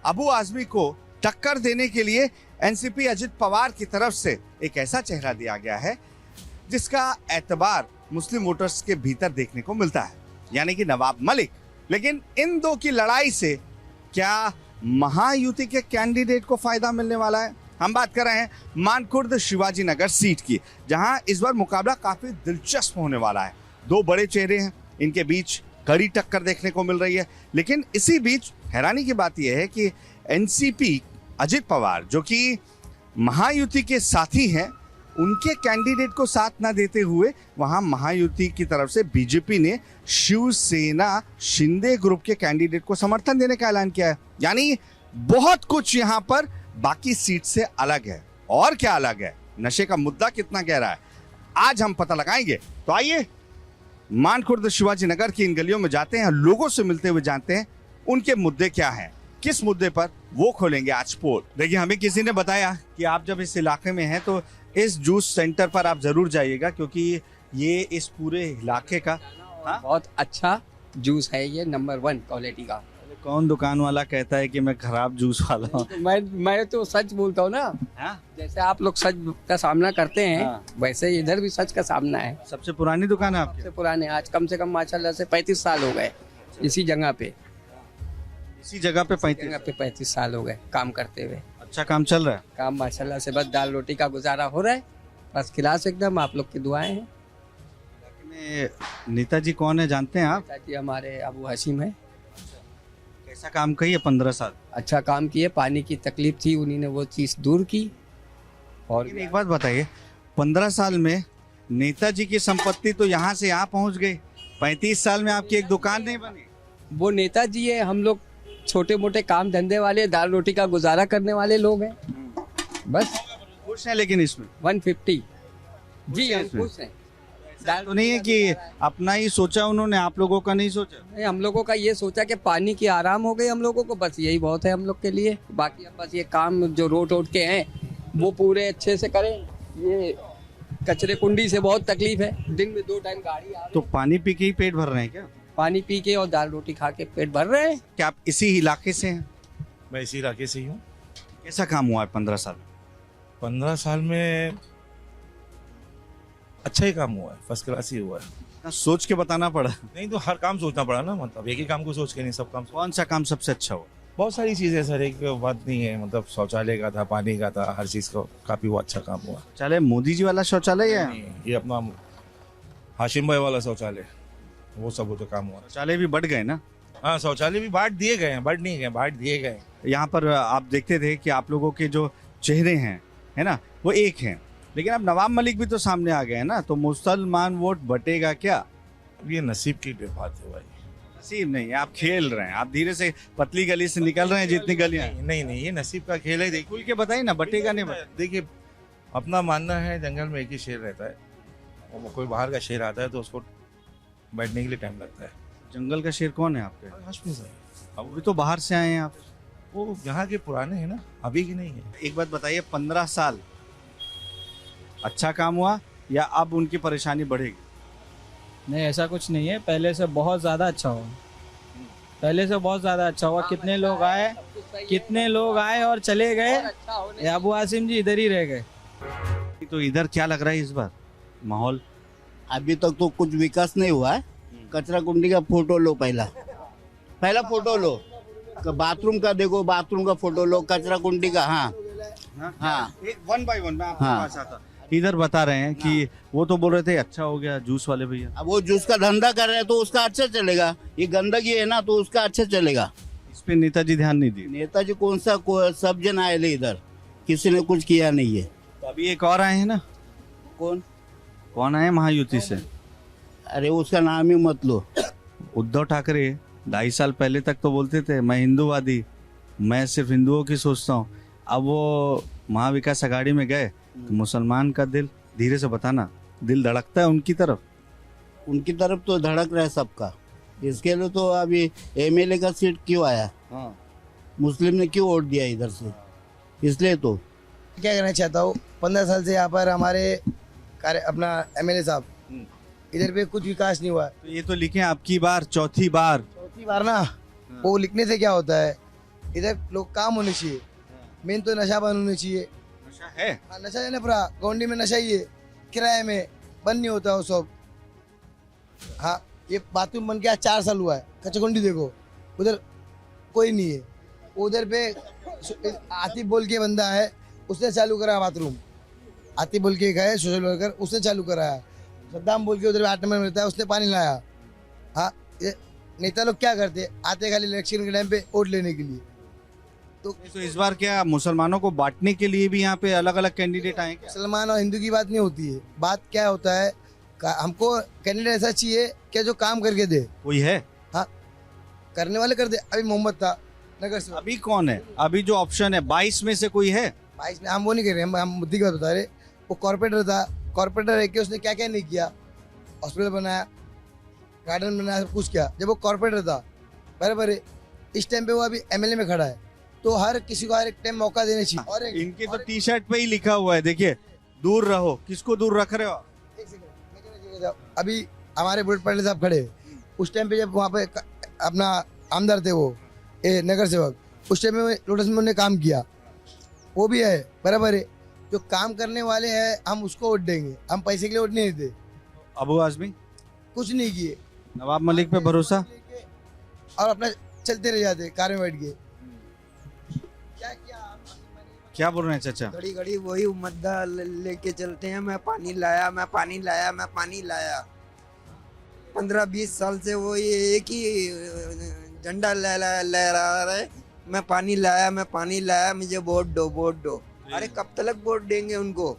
अबू आजमी को टक्कर देने के लिए एनसीपी अजित पवार की तरफ से एक ऐसा चेहरा दिया गया है जिसका एतबार मुस्लिम वोटर्स के भीतर देखने को मिलता है, यानी कि नवाब मलिक। लेकिन इन दो की लड़ाई से क्या महायुति के कैंडिडेट को फायदा मिलने वाला है? हम बात कर रहे हैं मानखुर्द शिवाजी नगर सीट की, जहां इस बार मुकाबला काफी दिलचस्प होने वाला है। 2 बड़े चेहरे हैं, इनके बीच कड़ी टक्कर देखने को मिल रही है। लेकिन इसी बीच हैरानी की बात यह है कि एनसीपी अजित पवार, जो कि महायुति के साथी हैं, उनके कैंडिडेट को साथ ना देते हुए वहां महायुति की तरफ से बीजेपी ने शिवसेना शिंदे ग्रुप के कैंडिडेट को समर्थन देने का ऐलान किया है। यानी बहुत कुछ यहां पर बाकी सीट से अलग है। और क्या अलग है? नशे का मुद्दा कितना गहरा है, आज हम पता लगाएंगे। तो आइए मानखुर्द शिवाजी नगर की इन गलियों में जाते हैं, लोगों से मिलते हुए जानते हैं उनके मुद्दे क्या हैं, किस मुद्दे पर वो खोलेंगे आज पोल। देखिए, हमें किसी ने बताया कि आप जब इस इलाके में हैं तो इस जूस सेंटर पर आप जरूर जाइएगा, क्योंकि ये इस पूरे इलाके का बहुत अच्छा जूस है, ये नंबर 1 क्वालिटी का। कौन दुकान वाला कहता है कि मैं खराब जूस वाला हूँ? मैं तो सच बोलता हूँ ना। हाँ? जैसे आप लोग सच का सामना करते हैं, हाँ। वैसे इधर भी सच का सामना है। सबसे पुरानी दुकान है आपकी? सबसे पुराने, आज कम से कम माशाल्लाह से 35 साल हो गए इसी जगह पे। इसी जगह पे 35 साल हो गए काम करते हुए। अच्छा काम चल रहा है? काम माशाल्लाह से बस दाल रोटी का गुजारा हो रहा है, बस क्लास एकदम। आप लोग की दुआएं हैं। नेताजी कौन है जानते हैं आप? नेताजी हमारे अबू हसीम है। कैसा काम किए 15 साल? अच्छा काम किए, पानी की तकलीफ थी, उन्हीं ने वो चीज़ दूर की। और लेकिन एक बात बताइए, 15 साल में नेताजी की संपत्ति तो यहाँ से यहाँ पहुँच गई, 35 साल में आपकी एक दुकान नहीं बनी। वो नेताजी है, हम लोग छोटे मोटे काम धंधे वाले, दाल रोटी का गुजारा करने वाले लोग हैं, बस। खुश हैं लेकिन इसमें? 150 जी हम खुश हैं। दाल तो नहीं है कि अपना ही सोचा उन्होंने, आप लोगों का नहीं सोचा? नहीं, हम लोगों का ये सोचा कि पानी की आराम हो गई हम लोगों को, बस यही बहुत है हम लोग के लिए। बाकी अब बस ये काम जो रोड के हैं वो पूरे अच्छे से करें। ये कचरे कुंडी से बहुत तकलीफ है, दिन में 2 टाइम गाड़ी आ रही है। तो पानी पी के ही पेट भर रहे हैं क्या? पानी पी के और दाल रोटी खा के पेट भर रहे हैं। क्या आप इसी इलाके से हैं? मैं इसी इलाके से ही हूँ। कैसा काम हुआ है 15 साल में? 15 साल में अच्छा ही काम हुआ है, फर्स्ट क्लास ही हुआ है। ना सोच के बताना पड़ा? नहीं तो हर काम सोचना पड़ा ना, मतलब एक ही काम को सोच के नहीं, सब काम। कौन सा काम सबसे अच्छा हुआ? बहुत सारी चीजें सर, एक बात नहीं है, मतलब शौचालय का था, पानी का था, हर चीज का काफी वो अच्छा काम हुआ। शौचालय मोदी जी वाला शौचालय है? ये अपना हाशिम भाई वाला शौचालय, वो सब तो काम हुआ। शौचालय भी बढ़ गए ना? हाँ, शौचालय भी बांट दिए गए हैं, बढ़ नहीं गए, बांट दिए गए। यहाँ पर आप देखते थे कि आप लोगों के जो चेहरे हैं, है ना, वो एक हैं, लेकिन अब नवाब मलिक भी तो सामने आ गए हैं ना, तो मुसलमान वोट बटेगा क्या? ये नसीब की बात है भाई। नसीब नहीं है, आप खेल रहे हैं, आप धीरे से पतली गली से निकल रहे हैं, जितनी गलियां। नहीं, ये नसीब का खेल है। खुल के बताइए ना, बटेगा नहीं बटेगा? देखिए, अपना मानना है जंगल में एक ही शेर रहता है, और कोई बाहर का शेर आता है तो उसको बैठने के लिए टाइम लगता है। जंगल का शेर कौन है आपके? हाशमी साहब। अब भी तो बाहर से आए हैं आप। वो यहाँ के पुराने हैं ना, अभी की नहीं है। एक बात बताइए, 15 साल अच्छा काम हुआ या अब उनकी परेशानी बढ़ेगी? नहीं, ऐसा कुछ नहीं है, पहले से बहुत ज़्यादा अच्छा हुआ, पहले से बहुत ज़्यादा अच्छा हुआ। कितने लोग आए और चले गए, अबू आसिम जी इधर ही रह गए। तो इधर क्या लग रहा है इस बार माहौल? अभी तक तो कुछ विकास नहीं हुआ है। कचरा कुंडी का फोटो लो, पहला फोटो लो, बाथरूम का देखो, बाथरूम का फोटो लो, कचरा कुंडी का। हाँ, एक 1 बाय 1 मैं आपके हाँ। पास आता। इधर बता रहे हैं कि वो तो बोल रहे थे अच्छा हो गया, जूस वाले भैया। अब वो जूस का धंधा कर रहे हैं तो उसका अच्छा चलेगा, ये गंदगी है ना तो उसका अच्छा चलेगा। इस पे नेताजी ध्यान नहीं दिए। नेताजी कौन सा सब जन आए ले इधर, किसी ने कुछ किया नहीं है। तो अभी एक और आए हैं ना, कौन आए महायुति से? अरे उसका नाम ही मत लो। उद्धव ठाकरे 2.5 साल पहले तक तो बोलते थे मैं हिंदूवादी, मैं सिर्फ हिंदुओं की सोचता हूँ। अब वो महाविकास आघाड़ी में गए तो मुसलमान का दिल, धीरे से बताना, दिल धड़कता है उनकी तरफ? उनकी तरफ तो धड़क रहा है सबका। इसके लिए तो अभी एमएलए का सीट क्यों आया? हाँ। मुस्लिम ने क्यों वोट दिया इधर से, इसलिए तो। क्या कहना चाहता हूँ, 15 साल से यहाँ पर हमारे अपना एमएलए साहब, इधर पे कुछ विकास नहीं हुआ। तो ये तो लिखे आपकी बार चौथी बार ना, वो लिखने से क्या होता है, इधर लोग काम होने चाहिए, मेन तो नशा बंद होने चाहिए। नशा है? हाँ, नशा है ना, पूरा गौंडी में नशा ही है, किराए में बंद नहीं होता वो सब। हाँ, ये बाथरूम बन के आज 4 साल हुआ है, कचगुंडी देखो, उधर कोई नहीं है। उधर पे आतिफ बोल के बंदा है, उसने चालू करा बाथरूम। आतिफ बोल के एक है सोशल वर्कर, उसने चालू कराया। सद्दाम बोल के उधर 8 नंबर में रहता है, उसने पानी लाया। हाँ, ये नेता लोग क्या करते, आते खाली इलेक्शन के टाइम पे वोट लेने के लिए। तो इस बार क्या मुसलमानों को बांटने के लिए भी यहाँ पे अलग अलग कैंडिडेट आए? मुसलमान और हिंदू की बात नहीं होती है, बात क्या होता है, हमको कैंडिडेट ऐसा चाहिए क्या जो काम करके दे। कोई है? हाँ, करने वाले कर दे। अभी मोहम्मद था नगर से। अभी कौन है? अभी जो ऑप्शन है 22 में से कोई है? 22 में हम वो नहीं कर रहे, हम मुद्दे की बात बता रहे। वो कॉर्पोरेटर था, कॉर्पोरेटर रह के उसने क्या क्या नहीं किया, हॉस्पिटल बनाया, गार्डन बनाया, सब कुछ किया, जब वो कॉर्पोरेटर था। बराबर है, इस टाइम पे वो अभी एमएलए में खड़ा है, तो हर किसी को हर एक टाइम मौका देना चाहिए। और इनके तो टी शर्ट पे ही लिखा हुआ है, देखिए, दूर रहो। किसको दूर रख रहे हो? एक सेकंड, मैं कहना चाहता हूं, अभी हमारे बुलेट पाटिल साहब खड़े, उस टाइम पे जब वहाँ पे अपना आमदार थे वो नगर सेवक, उस टाइम में लोटस में उन्होंने काम किया, वो भी है। बराबर है, जो काम करने वाले हैं हम उसको वोट देंगे, हम पैसे के लिए वोट नहीं देते। अबू आजमी कुछ नहीं किए, नवाब मलिक पे भरोसा, और अपना चलते रह जाते कार में बैठ के। क्या बोल रहे हैं चाचा? घड़ी घड़ी वही मुद्दा लेके चलते हैं, मैं पानी लाया, मैं पानी लाया, मैं पानी लाया। 15-20 साल से वो ये एक ही झंडा लहरा रहे, मैं पानी लाया, मैं पानी लाया, मुझे वोट दो, वोट दो। अरे कब तक वोट देंगे उनको?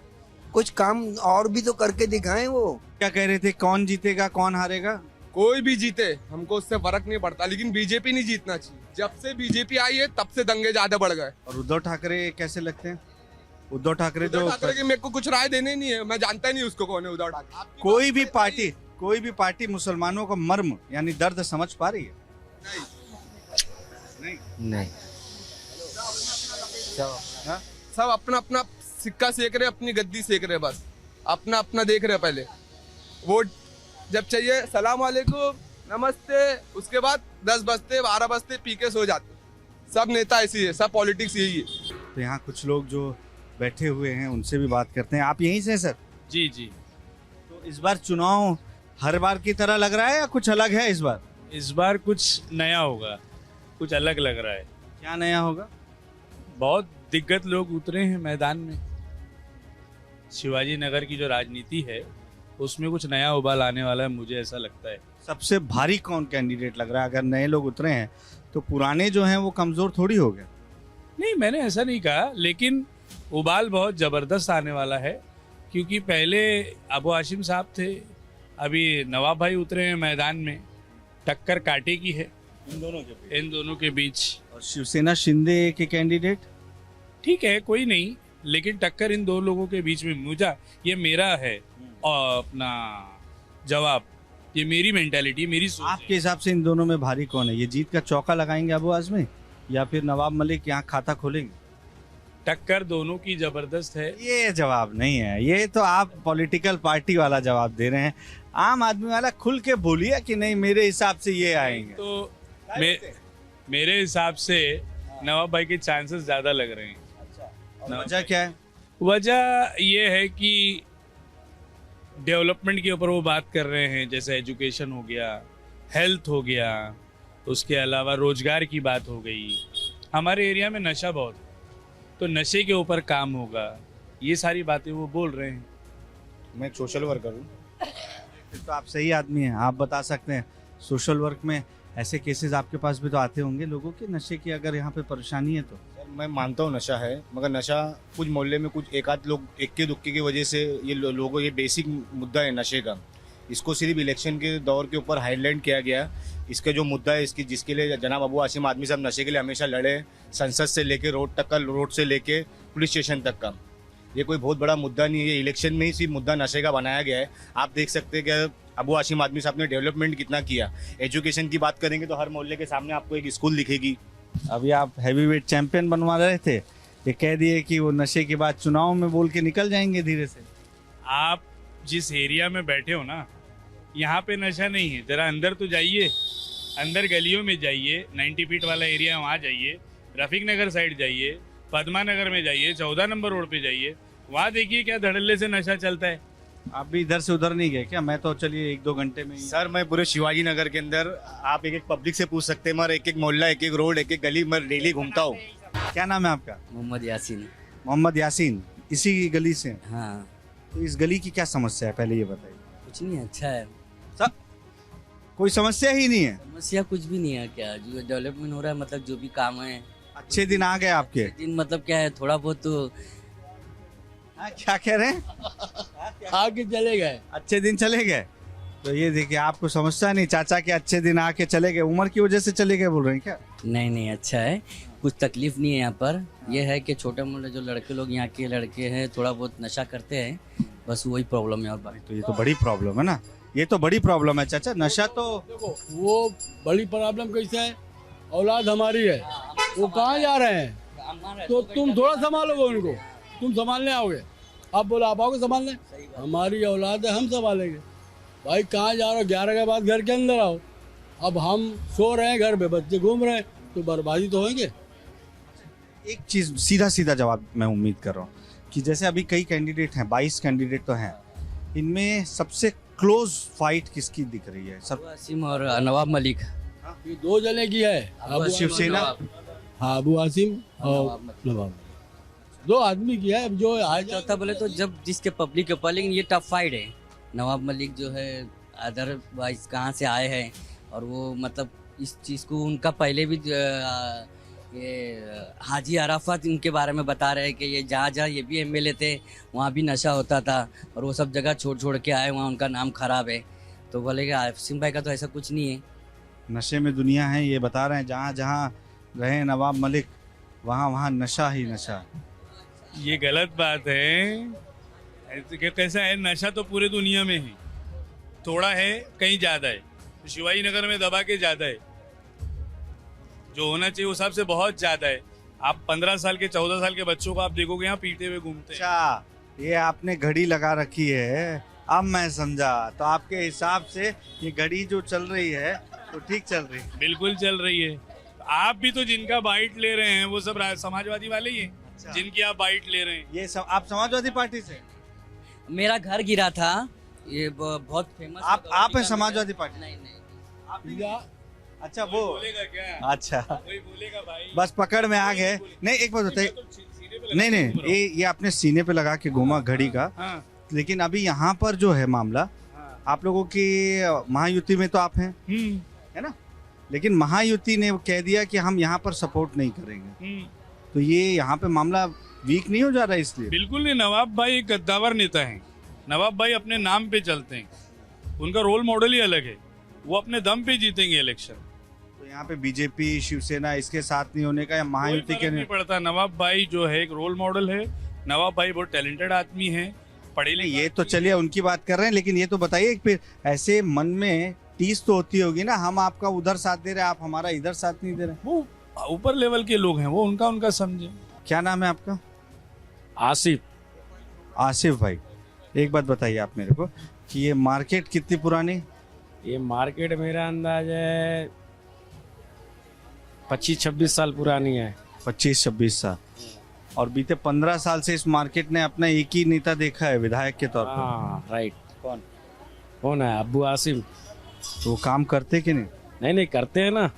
कुछ काम और भी तो करके दिखाएं। वो क्या कह रहे थे, कौन जीतेगा कौन हारेगा? कोई भी जीते हमको उससे फर्क नहीं पड़ता, लेकिन बीजेपी नहीं जीतना चाहिए। जब से बीजेपी आई है तब से दंगे ज्यादा बढ़ गए। और उद्धव ठाकरे कैसे लगते हैं? उद्धव ठाकरे उद्धव ठाकरे की मेरे को कुछ राय देने नहीं है, मैं जानता ही नहीं उसको कौन है उद्धव ठाकरे। कोई भी पार्टी मुसलमानों का मर्म यानी दर्द समझ पा रही है? नहीं। सब अपना अपना सिक्का सेक रहे, अपनी गद्दी सेक रहे, बस अपना अपना देख रहे। पहले वोट जब चाहिए सलाम वालेकुम नमस्ते, उसके बाद 10 बजते 12 बजते पी के सो जाते। सब नेता ऐसी है, सब पॉलिटिक्स यही है। तो यहाँ कुछ लोग जो बैठे हुए हैं उनसे भी बात करते हैं। आप यहीं से सर? जी। तो इस बार चुनाव हर बार की तरह लग रहा है या कुछ अलग है इस बार? इस बार कुछ नया होगा, कुछ अलग लग रहा है। क्या नया होगा? बहुत दिग्गज लोग उतरे हैं मैदान में। शिवाजी नगर की जो राजनीति है उसमें कुछ नया उबाल आने वाला है, मुझे ऐसा लगता है। सबसे भारी कौन कैंडिडेट लग रहा है? अगर नए लोग उतरे हैं तो पुराने जो हैं वो कमजोर थोड़ी हो गए। नहीं, मैंने ऐसा नहीं कहा, लेकिन उबाल बहुत ज़बरदस्त आने वाला है, क्योंकि पहले अबू हाशिम साहब थे, अभी नवाब भाई उतरे हैं मैदान में। टक्कर कांटे की है इन दोनों के बीच। और शिवसेना शिंदे के कैंडिडेट? ठीक है, कोई नहीं, लेकिन टक्कर इन दो लोगों के बीच में मुझा, ये मेरा है और अपना जवाब, ये मेरी मेंटालिटी, मेरी सोच। आपके हिसाब से इन दोनों में भारी कौन है? ये जीत का चौका लगाएंगे अबू आजमी या फिर नवाब मलिक यहाँ खाता खोलेंगे? टक्कर दोनों की जबरदस्त है। ये जवाब नहीं है, ये तो आप पॉलिटिकल पार्टी वाला जवाब दे रहे हैं। आम आदमी वाला खुल के बोलिए कि नहीं मेरे हिसाब से ये आएंगे। तो मेरे हिसाब से नवाब भाई के चांसेस ज्यादा लग रहे हैं। वजह क्या है? वजह ये है कि डेवलपमेंट के ऊपर वो बात कर रहे हैं, जैसे एजुकेशन हो गया, हेल्थ हो गया, उसके अलावा रोजगार की बात हो गई। हमारे एरिया में नशा बहुत है, तो नशे के ऊपर काम होगा, ये सारी बातें वो बोल रहे हैं। मैं एक सोशल वर्कर हूँ। तो आप सही आदमी हैं, आप बता सकते हैं। सोशल वर्क में ऐसे केसेस आपके पास भी तो आते होंगे लोगों के नशे की, अगर यहाँ पे परेशानी है तो। मैं मानता हूँ नशा है, मगर नशा कुछ मोहल्ले में कुछ एक आध लोग इक्के दुक्के की वजह से ये लोगों, ये बेसिक मुद्दा है नशे का। इसको सिर्फ इलेक्शन के दौर के ऊपर हाईलाइट किया गया। इसका जो मुद्दा है, इसकी जिसके लिए जनाब अबू हाशिम आदमी साहब नशे के लिए हमेशा लड़े, संसद से लेके रोड तक का, रोड से लेके पुलिस स्टेशन तक का, ये कोई बहुत बड़ा मुद्दा नहीं है। इलेक्शन में ही सिर्फ मुद्दा नशे का बनाया गया है। आप देख सकते हैं कि अबू हाशिम आदमी साहब ने डेवलपमेंट कितना किया। एजुकेशन की बात करेंगे तो हर मोहल्ले के सामने आपको एक स्कूल दिखेगी। अभी आप हैवीवेट चैंपियन बनवा रहे थे, ये कह दिए कि वो नशे के बाद चुनाव में बोल के निकल जाएंगे धीरे से। आप जिस एरिया में बैठे हो ना, यहाँ पे नशा नहीं है। जरा अंदर तो जाइए, अंदर गलियों में जाइए, 90 फीट वाला एरिया है वहाँ जाइए, रफीक नगर साइड जाइए, पद्मा नगर में जाइए, 14 नंबर रोड पे जाइए, वहाँ देखिए क्या धड़ल्ले से नशा चलता है। आप भी इधर से उधर नहीं गए क्या? मैं तो चलिए 1-2 घंटे में। सर मैं पूरे शिवाजी नगर के अंदर, आप एक एक पब्लिक से पूछ सकते हैं, मगर एक एक मोहल्ला, एक एक रोड, एक एक गली मैं डेली घूमता हूँ। क्या नाम है आपका? मोहम्मद यासीन। मोहम्मद यासीन, इसी गली से? हाँ। तो इस गली की क्या समस्या है पहले ये बताइए। कुछ नहीं, अच्छा है। कोई समस्या ही नहीं है? समस्या कुछ भी नहीं है। क्या जो डेवलपमेंट हो रहा है, मतलब जो भी काम है। अच्छे दिन आ गए आपके? दिन मतलब क्या है, थोड़ा बहुत तो। क्या कह रहे हैं? आगे चले गए, अच्छे दिन चले गए। तो ये देखिए, आपको समस्या नहीं, चाचा के अच्छे दिन आके चले गए, उम्र की वजह से चले गए बोल रहे हैं क्या? नहीं नहीं, अच्छा है, कुछ तकलीफ नहीं है यहाँ पर। यह है कि छोटे मोटे जो लड़के लोग यहाँ के लड़के हैं थोड़ा बहुत नशा करते हैं, बस वही प्रॉब्लम है। और बाकी तो ये तो बड़ी प्रॉब्लम है ना, ये तो बड़ी प्रॉब्लम है चाचा। नशा तो देखो, वो बड़ी प्रॉब्लम कैसे है, औलाद हमारी है, वो कहाँ जा रहे हैं, तो तुम थोड़ा संभालोगे उनको, तुम संभालने आओगे। आप बोलो आप आओगे संभालने, हमारी औलाद है, हम संभालेंगे। भाई कहाँ जा रहे हो, 11 के बाद घर के अंदर आओ। अब हम सो रहे हैं घर में, बच्चे घूम रहे हैं, तो बर्बादी तो होंगे। एक चीज सीधा सीधा जवाब मैं उम्मीद कर रहा हूँ कि जैसे अभी कई कैंडिडेट हैं, 22 कैंडिडेट तो हैं, इनमें सबसे क्लोज फाइट किसकी दिख रही है? सब हासिम और नवाब मलिक। ये 2 जने की है, शिवसेना। हाँ, अबू हासिम और नवाब, 2 आदमी की है। अब जो चौथा बोले तो जब जिसके पब्लिक के ऊपर, लेकिन ये टफ फाइट है। नवाब मलिक जो है अदरवाइज कहाँ से आए हैं, और वो मतलब इस चीज़ को उनका पहले भी ये हाजी अराफत इनके बारे में बता रहे हैं कि ये जहाँ जहाँ ये भी MLA थे वहाँ भी नशा होता था, और वो सब जगह छोड़ के आए, वहाँ उनका नाम खराब है। तो बोले कि हासिम भाई का तो ऐसा कुछ नहीं है। नशे में दुनिया है, ये बता रहे हैं। जहाँ जहाँ रहे नवाब मलिक, वहाँ वहाँ नशा ही नशा। ये गलत बात है। कैसा है, नशा तो पूरे दुनिया में है, थोड़ा है कहीं ज़्यादा है। शिवाजी नगर में दबा के ज़्यादा है, जो होना चाहिए उस हिसाब से बहुत ज़्यादा है। आप 15 साल के 14 साल के बच्चों को आप देखोगे यहाँ पीते हुए घूमते हैं। अच्छा, ये आपने घड़ी लगा रखी है, अब मैं समझा। तो आपके हिसाब से ये घड़ी जो चल रही है तो ठीक चल रही है? बिल्कुल चल रही है। आप भी तो जिनका बाइट ले रहे हैं वो सब समाजवादी वाले ही हैं। अच्छा। जिनकी आप बाइट ले रहे हैं, ये सब आप समाजवादी पार्टी से? मेरा घर गिरा था, ये बहुत फेमस। आप हैं समाजवादी पार्टी? नहीं नहीं, अच्छा वो बोलेगा क्या? अच्छा कोई बोलेगा भाई? बस पकड़ में आ गए। नहीं एक बात बताइए, नहीं नहीं ये आपने सीने पे लगा के घूमा घड़ी का, हाँ। लेकिन अभी यहाँ पर जो है मामला, आप लोगों की महायुति में तो आप हैं, है ना, लेकिन महायुति ने कह दिया कि हम यहाँ पर सपोर्ट नहीं करेंगे, तो ये यहाँ पे मामला वीक नहीं हो जा रहा है इसलिए? बिल्कुल नहीं। नवाब भाई एक गद्दावर नेता हैं। नवाब भाई अपने नाम पे चलते हैं, उनका रोल मॉडल ही अलग है, वो अपने दम पे जीतेंगे इलेक्शन। तो यहाँ पे बीजेपी शिवसेना इसके साथ नहीं होने का या महायुति के नहीं पड़ता। नवाब भाई जो है एक रोल मॉडल है। नवाब भाई बहुत टैलेंटेड आदमी है, पढ़े लिखे। ये तो चलिए उनकी बात कर रहे हैं, लेकिन ये तो बताइए फिर ऐसे मन में टीस तो होती होगी ना, हम आपका उधर साथ दे रहे हैं, आप हमारा इधर साथ नहीं दे रहे। वो ऊपर लेवल के लोग हैं, वो उनका समझे। क्या नाम है आपका? आसिफ। आसिफ भाई, एक बात बताइए आप मेरे को कि ये मार्केट कितनी पुरानी? ये मार्केट मेरा अंदाज है 25-26 साल पुरानी है। 25-26 साल। और बीते 15 साल से इस मार्केट ने अपना एक ही नेता देखा है विधायक के तौर पर। हाँ राइट। कौन है? अब्बू आसिम। तो काम करते कि नहीं? नहीं करते हैं ना,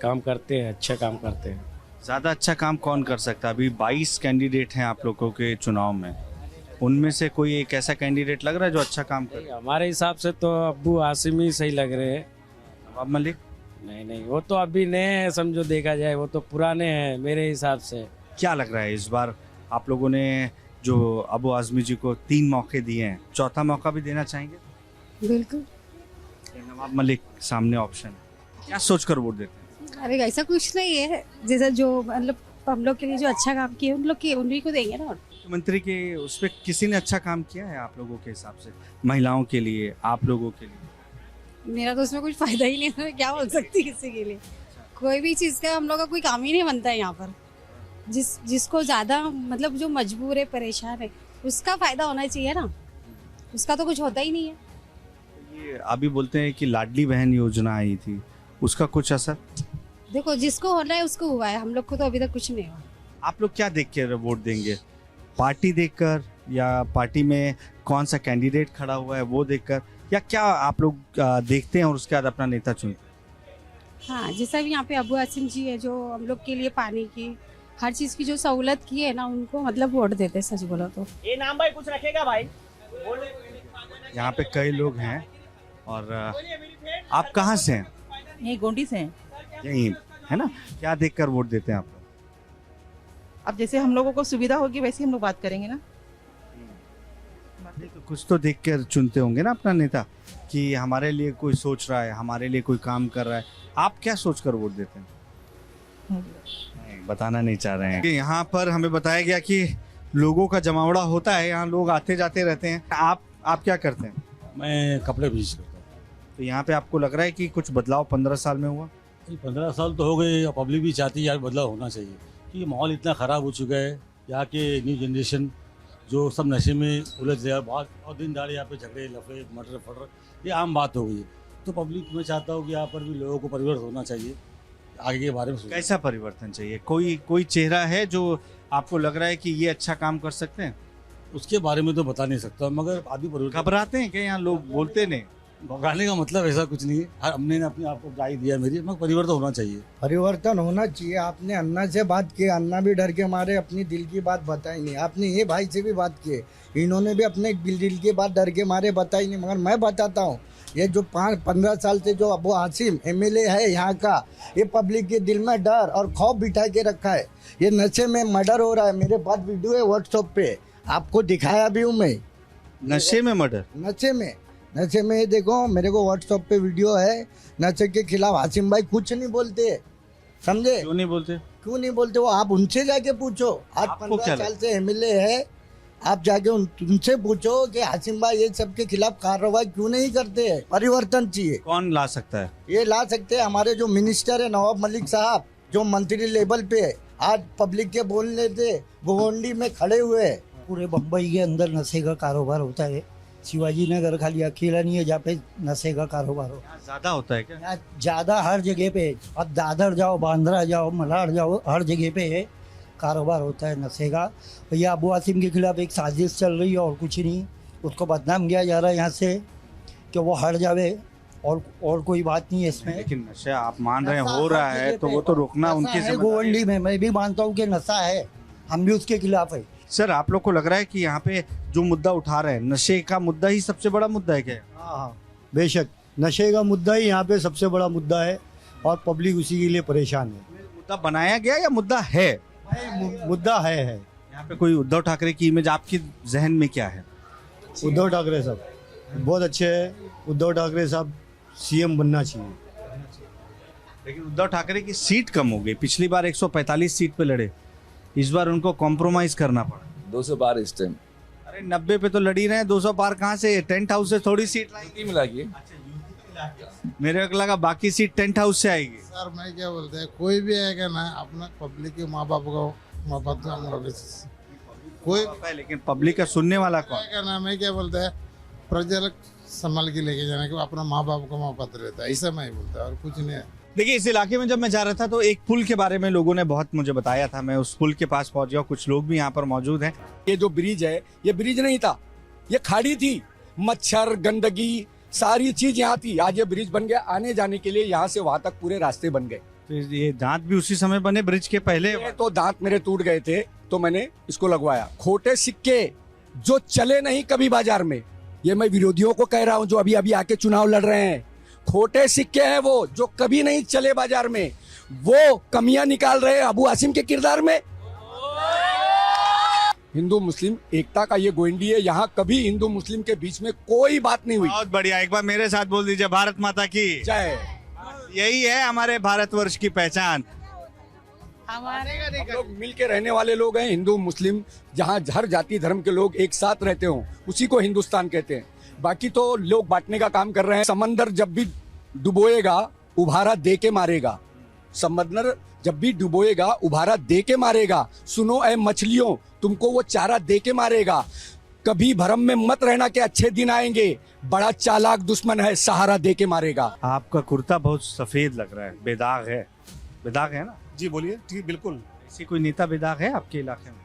काम करते हैं, अच्छे काम करते हैं। ज्यादा अच्छा काम कौन कर सकता है? अभी 22 कैंडिडेट हैं आप लोगों के चुनाव में, उनमें से कोई एक ऐसा कैंडिडेट लग रहा है जो अच्छा काम करे? हमारे हिसाब से तो अब्बू आसिम ही सही लग रहे हैं। नवाब मलिक? नहीं वो तो अभी नए हैं, समझो देखा जाए, वो तो पुराने हैं मेरे हिसाब से। क्या लग रहा है इस बार आप लोगों ने जो अबू आजमी जी को 3 मौके दिए हैं, चौथा मौका भी देना चाहेंगे? बिल्कुल। नवाब मलिक सामने ऑप्शन, क्या सोचकर वोट देते हैं? अरे ऐसा कुछ नहीं है, जैसा जो मतलब हम लोग के लिए जो अच्छा काम किया उन्हीं को देंगे ना। मुख्यमंत्री के उस पर किसी ने अच्छा काम किया है आप लोगों के हिसाब से, महिलाओं के लिए, आप लोगों के लिए? मेरा तो उसमें कुछ फायदा ही नहीं है, मैं क्या बोल सकती किसी के लिए। कोई भी चीज़ का हम लोग का कोई काम ही नहीं बनता है यहाँ पर। जिसको ज़्यादा मतलब जो मजबूर है, परेशान है, उसका फायदा होना चाहिए ना, उसका तो कुछ होता ही नहीं है। ये अभी बोलते हैं कि लाडली बहन योजना आई थी, उसका कुछ असर? देखो जिसको होना है उसको हुआ है, हम लोग को तो अभी तक कुछ नहीं हुआ। आप लोग क्या देख कर वोट देंगे? पार्टी देखकर या पार्टी में कौन सा कैंडिडेट खड़ा हुआ है वो देखकर, या क्या आप लोग देखते हैं और उसके बाद अपना नेता चुनते हैं? हाँ, जैसा भी यहाँ पे अबू आसिम जी है जो हम लोग के लिए पानी की हर चीज़ की जो सहूलत की है ना, उनको मतलब वोट देते, सच बोलो तो। ये नाम भाई कुछ रखेगा भाई? यहाँ पे कई लोग हैं और आप कहाँ से हैं? यही गोंडी से हैं। यही है ना, क्या देखकर वोट देते हैं आप लोग? अब जैसे हम लोगों को सुविधा होगी वैसे हम लोग बात करेंगे ना। तो कुछ तो देख कर चुनते होंगे ना अपना नेता, कि हमारे लिए कोई सोच रहा है, हमारे लिए कोई काम कर रहा है। आप क्या सोचकर वोट देते हैं? नहीं, बताना नहीं चाह रहे हैं। यहाँ पर हमें बताया गया कि लोगों का जमावड़ा होता है, यहाँ लोग आते जाते रहते हैं। आप क्या करते हैं? मैं कपड़े बीज करता हूँ। तो यहाँ पे आपको लग रहा है कि कुछ बदलाव 15 साल में हुआ? 15 साल तो हो गए, पब्लिक भी चाहती है यार बदलाव होना चाहिए, कि माहौल इतना ख़राब हो चुका है। यहाँ के न्यू जनरेशन जो सब नशे में उलझ गया, बहुत और दिन दहाड़े यहाँ पे झगड़े लफड़े मर्डर फटर ये आम बात हो गई है। तो पब्लिक में चाहता हूँ कि यहाँ पर भी लोगों को परिवर्तन होना चाहिए, आगे के बारे में सोचें। कैसा परिवर्तन चाहिए? कोई चेहरा है जो आपको लग रहा है कि ये अच्छा काम कर सकते हैं? उसके बारे में तो बता नहीं सकता, मगर आदमी परिवर्तन। घबराते हैं क्या यहाँ लोग? बोलते नहीं? घबराने का मतलब ऐसा कुछ नहीं है, हर हमने अपने आप को राय दिया मेरी, मगर परिवर्तन होना चाहिए। परिवर्तन होना चाहिए। आपने अन्ना से बात की, अन्ना भी डर के मारे अपनी दिल की बात बताई नहीं। आपने ये भाई से भी बात की, इन्होंने भी अपने दिल की बात डर के मारे बताई नहीं। मगर मैं बताता हूँ, ये जो 15 साल से जो अबू आसिम एमएलए है यहाँ का, ये पब्लिक के दिल में डर और खौफ बिठा के रखा है। ये नशे में मर्डर हो रहा है, मेरे पास वीडियो है व्हाट्सएप पे, आपको दिखाया भी हूँ मैं। नशे में मर्डर? नशे में देखो, मेरे को व्हाट्सएप पे वीडियो है। नशे के खिलाफ आसिम भाई कुछ नहीं बोलते, समझे? क्यों नहीं बोलते? क्यों नहीं बोलते वो आप उनसे जाके पूछो। आज 15 साल से एमएलए है, आप जाके उनसे पूछो कि आसिम भाई ये सब के खिलाफ कार्रवाई क्यों नहीं करते हैं। परिवर्तन चाहिए। कौन ला सकता है? ये ला सकते हैं हमारे जो मिनिस्टर है नवाब मलिक साहब, जो मंत्री लेवल पे है। आज पब्लिक के बोलने से गोवंडी में खड़े हुए हैं। पूरे बम्बई के अंदर नशे का कारोबार होता है। शिवाजी नगर खाली अकेला नहीं है जहाँ पे नशे का कारोबार हो। ज्यादा होता है क्या? ज्यादा हर जगह पे, अब दादर जाओ, बांद्रा जाओ, मलाड जाओ, हर जगह पे कारोबार होता है नशे का। भैया अबू आसिम के खिलाफ एक साजिश चल रही है और कुछ नहीं। उसको बदनाम किया जा रहा है यहाँ से कि वो हट जावे, और कोई बात नहीं है इसमें। लेकिन नशा आप मान रहे हैं हो रहा है तो वो तो रोकना उनकी जिम्मेदारी है। गोवंडी में मैं भी मानता हूँ कि नशा है, हम भी उसके खिलाफ है। सर आप लोग को लग रहा है कि यहाँ पे जो मुद्दा उठा रहे हैं नशे का मुद्दा ही सबसे बड़ा मुद्दा है क्या? हाँ, बेशक नशे का मुद्दा ही यहाँ पे सबसे बड़ा मुद्दा है और पब्लिक उसी के लिए परेशान है। मुद्दा बनाया गया या मुद्दा है? मुद्दा है। यहाँ पे कोई उद्धव ठाकरे की इमेज आपके जहन में क्या है? उद्धव ठाकरे साहब बहुत अच्छे हैं। उद्धव ठाकरे साहब सीएम बनना चाहिए। लेकिन उद्धव ठाकरे की सीट कम हो गई, पिछली बार 145 सीट पे लड़े, इस बार उनको कॉम्प्रोमाइज करना पड़ा। 200 पार इस टाइम। अरे 90 पे तो लड़ी रहे हैं, 200 पार कहाँ से? टेंट हाउस से थोड़ी सीट लाएंगे मिला के। मेरे को लगा बाकी सीट टेंट हाउस से आएगी। सर मैं क्या बोलते हैं, कोई भी आएगा ना अपना पब्लिक के माँ बाप को कोई है, लेकिन पब्लिक का सुनने वाला कौन आएगा ना? मैं क्या बोलते हैं, प्रजल संभाल के लेके जाने के अपना माँ बाप को मौका रहता है, ऐसा मैं बोलता और कुछ नहीं है। देखिए इस इलाके में जब मैं जा रहा था तो एक पुल के बारे में लोगों ने बहुत मुझे बताया था। मैं उस पुल के पास पहुंच गया, कुछ लोग भी यहाँ पर मौजूद हैं। ये जो ब्रिज है ये ब्रिज नहीं था, ये खाड़ी थी। मच्छर गंदगी सारी चीज यहाँ थी। आज ये ब्रिज बन गया, आने जाने के लिए यहाँ से वहां तक पूरे रास्ते बन गए। तो ये दांत भी उसी समय बने ब्रिज के पहले? तो दांत मेरे टूट गए थे तो मैंने इसको लगवाया। खोटे सिक्के जो चले नहीं कभी बाजार में, ये मैं विरोधियों को कह रहा हूँ जो अभी अभी आके चुनाव लड़ रहे हैं। खोटे सिक्के हैं वो जो कभी नहीं चले बाजार में, वो कमियां निकाल रहे हैं अबू आसिम के किरदार में। हिंदू मुस्लिम एकता का ये गोइंडी है, यहाँ कभी हिंदू मुस्लिम के बीच में कोई बात नहीं हुई। बहुत बढ़िया, एक बार मेरे साथ बोल दीजिए भारत माता की जय। यही है हमारे भारतवर्ष की पहचान। हमारे लोग मिल के रहने वाले लोग हैं, हिंदू मुस्लिम, जहाँ हर जाति धर्म के लोग एक साथ रहते हो उसी को हिंदुस्तान कहते हैं। बाकी तो लोग बांटने का काम कर रहे हैं। समंदर जब भी डुबोएगा उभारा दे के मारेगा। समंदर जब भी डुबोएगा उभारा दे के मारेगा। सुनो ऐ मछलियों, तुमको वो चारा दे के मारेगा। कभी भरम में मत रहना कि अच्छे दिन आएंगे, बड़ा चालाक दुश्मन है, सहारा दे के मारेगा। आपका कुर्ता बहुत सफेद लग रहा है, बेदाग है? बेदाग है ना? जी बोलिए। ठीक, बिल्कुल। ऐसी कोई नेता बेदाग है आपके इलाके में?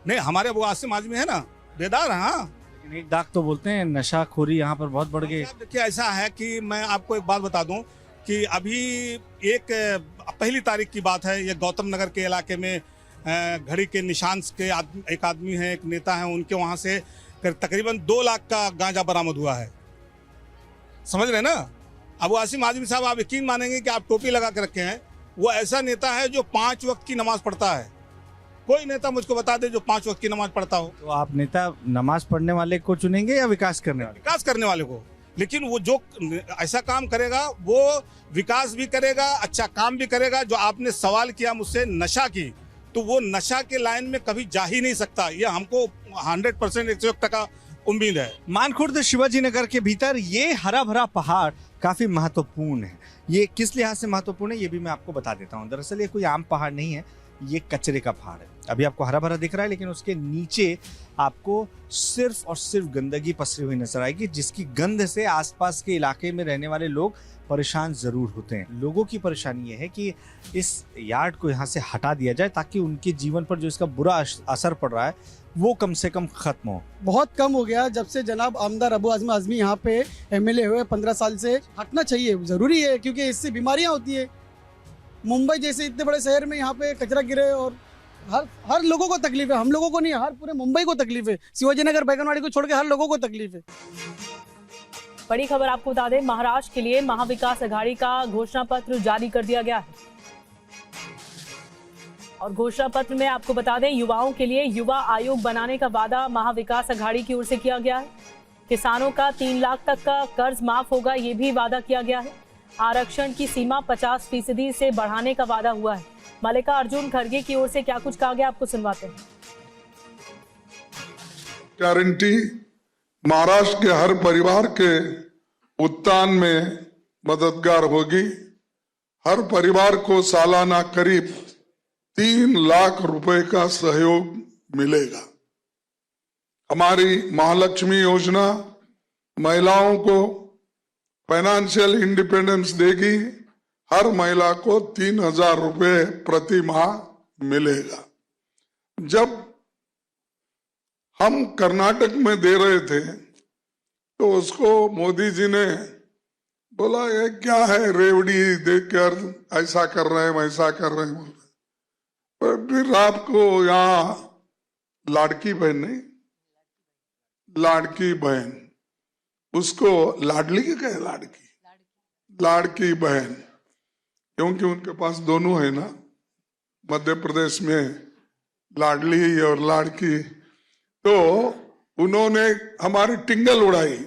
नहीं, हमारे अबू आसिम आजमी है ना बेदार। हाँ, लेकिन एक दाग तो बोलते हैं नशाखोरी यहाँ पर बहुत बढ़ गई। देखिए ऐसा है कि मैं आपको एक बात बता दूं कि अभी एक पहली तारीख की बात है, ये गौतम नगर के इलाके में घड़ी के निशान के एक आदमी है, एक नेता है, उनके वहाँ से तकरीबन 2 लाख का गांजा बरामद हुआ है। समझ रहे ना? अबू आसिम आजमी साहब, आप यकीन मानेंगे कि आप टोपी लगा के रखे हैं, वो ऐसा नेता है जो 5 वक्त की नमाज पढ़ता है। कोई नेता मुझको बता दे जो 5 वक्त की नमाज पढ़ता हो। तो आप नेता नमाज पढ़ने वाले को चुनेंगे या विकास करने वाले? विकास करने वाले को। लेकिन वो जो ऐसा काम करेगा वो विकास भी करेगा, अच्छा काम भी करेगा। जो आपने सवाल किया मुझसे नशा की, तो वो नशा के लाइन में कभी जा ही नहीं सकता, ये हमको 100% 101% उम्मीद है। मानखुर्द शिवाजी नगर के भीतर ये हरा भरा पहाड़ काफी महत्वपूर्ण है। ये किस लिहाज से महत्वपूर्ण है ये भी मैं आपको बता देता हूँ। दरअसल ये कोई आम पहाड़ नहीं है, ये कचरे का पहाड़ है। अभी आपको हरा भरा दिख रहा है, लेकिन उसके नीचे आपको सिर्फ और सिर्फ गंदगी पसरी हुई नजर आएगी, जिसकी गंध से आसपास के इलाके में रहने वाले लोग परेशान जरूर होते हैं। लोगों की परेशानी ये है कि इस यार्ड को यहाँ से हटा दिया जाए ताकि उनके जीवन पर जो इसका बुरा असर पड़ रहा है वो कम से कम खत्म हो। बहुत कम हो गया जब से जनाब आमदार अबू आसिम आजमी यहाँ पे एमएलए हुए। 15 साल से हटना चाहिए, जरूरी है, क्योंकि इससे बीमारियाँ होती है। मुंबई जैसे इतने बड़े शहर में यहाँ पे कचरा गिरे और हर लोगों को तकलीफ है। हम लोगों को नहीं, हर पूरे मुंबई को तकलीफ है। शिवाजी नगर बैगनवाड़ी को छोड़ के हर लोगों को तकलीफ है। बड़ी खबर आपको बता दें, महाराष्ट्र के लिए महाविकास अघाड़ी का घोषणा पत्र जारी कर दिया गया है। और घोषणा पत्र में आपको बता दें, युवाओं के लिए युवा आयोग बनाने का वादा महाविकास अघाड़ी की ओर से किया गया है। किसानों का 3 लाख तक का कर्ज माफ होगा, ये भी वादा किया गया है। आरक्षण की सीमा 50% से बढ़ाने का वादा हुआ है। मल्लिकार्जुन खड़गे की ओर से क्या कुछ कहा गया, आपको सुनवाते हैं। गारंटी महाराष्ट्र के हर परिवार के उत्थान में मददगार होगी। हर परिवार को सालाना करीब 3 लाख रुपए का सहयोग मिलेगा। हमारी महालक्ष्मी योजना महिलाओं को फाइनेंशियल इंडिपेंडेंस देगी। हर महिला को 3,000 रुपए प्रति माह मिलेगा। जब हम कर्नाटक में दे रहे थे तो उसको मोदी जी ने बोला ये क्या है, रेवड़ी देकर ऐसा कर रहे हैं वैसा कर रहे हैं बोल रहे। पर फिर आपको यहाँ लाड़की बहन नहीं, लाड़की बहन, उसको लाडली क्या कहे, लाड़की बहन, क्योंकि उनके पास दोनों है ना, मध्य प्रदेश में लाडली और लाड़की। तो उन्होंने हमारी टिंगल उड़ाई